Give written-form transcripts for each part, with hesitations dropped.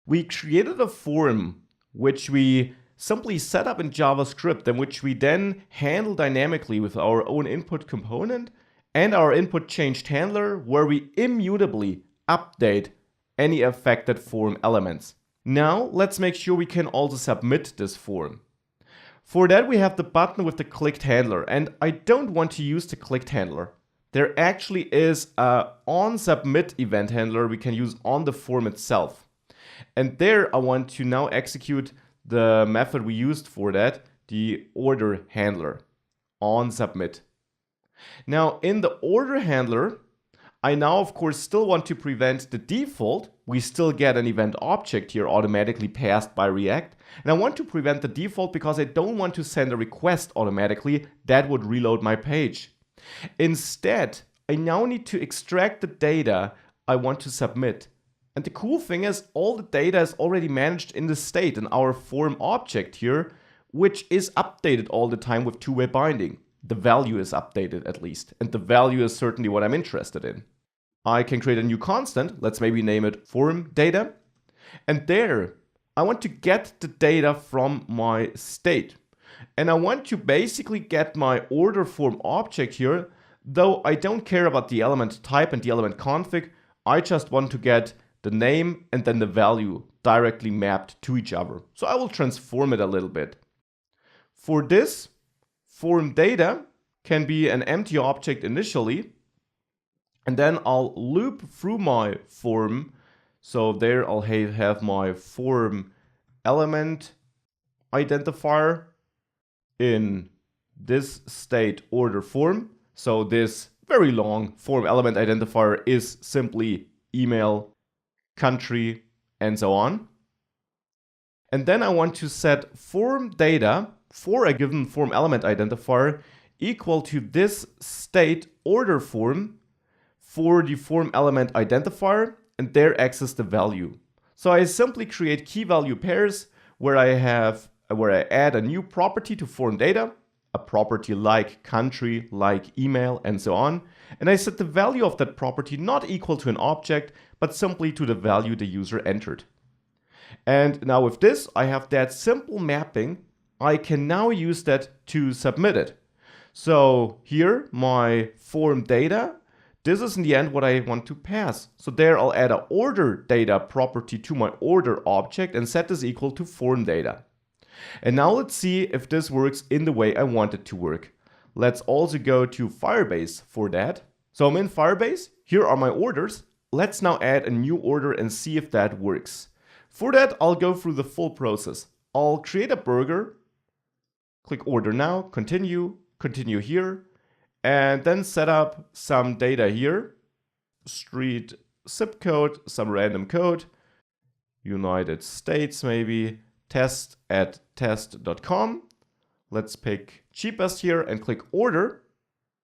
We created a form which we simply set up in JavaScript and which we then handle dynamically with our own input component and our input changed handler, where we immutably update any affected form elements. Now let's make sure we can also submit this form. For that we have the button with the clicked handler, and I don't want to use the clicked handler. There actually is a onSubmit event handler we can use on the form itself. And there I want to now execute the method we used for that, the order handler, onSubmit. Now in the order handler, I now of course still want to prevent the default. We still get an event object here automatically passed by React. And I want to prevent the default because I don't want to send a request automatically. That would reload my page. Instead, I now need to extract the data I want to submit. And the cool thing is all the data is already managed in the state in our form object here, which is updated all the time with two-way binding. The value is updated at least, and the value is certainly what I'm interested in. I can create a new constant, let's maybe name it form data, and there I want to get the data from my state. And I want to basically get my order form object here, though I don't care about the element type and the element config. I just want to get the name and then the value directly mapped to each other. So I will transform it a little bit. For this, form data can be an empty object initially, and then I'll loop through my form. So there I'll have my form element identifier in this state order form. So this very long form element identifier is simply email, country, and so on. And then I want to set form data for a given form element identifier equal to this state order form for the form element identifier, and there access the value. So I simply create key value pairs where I add a new property to form data, a property like country, like email, and so on. And I set the value of that property not equal to an object, but simply to the value the user entered. And now with this, I have that simple mapping. I can now use that to submit it. So here, my form data, this is in the end what I want to pass. So there I'll add an order data property to my order object and set this equal to form data. And now let's see if this works in the way I want it to work. Let's also go to Firebase for that. So I'm in Firebase, here are my orders. Let's now add a new order and see if that works. For that, I'll go through the full process. I'll create a burger, click order now, continue here, and then set up some data here. Street zip code, some random code, United States maybe, test@test.com. Let's pick cheapest here and click order.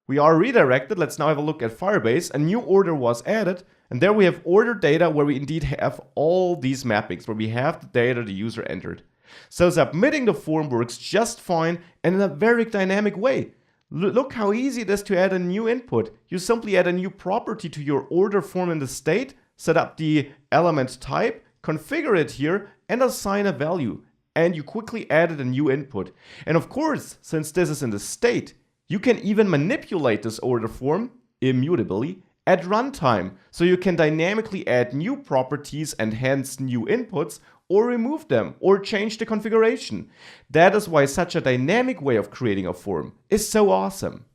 We are redirected. Let's now have a look at Firebase. A new order was added, and there we have order data where we indeed have all these mappings, where we have the data the user entered. So submitting the form works just fine and in a very dynamic way. Look how easy it is to add a new input. You simply add a new property to your order form in the state, set up the element type, configure it here, and assign a value. And you quickly added a new input. And of course, since this is in the state, you can even manipulate this order form immutably at runtime. So you can dynamically add new properties and hence new inputs, or remove them, or change the configuration. That is why such a dynamic way of creating a form is so awesome.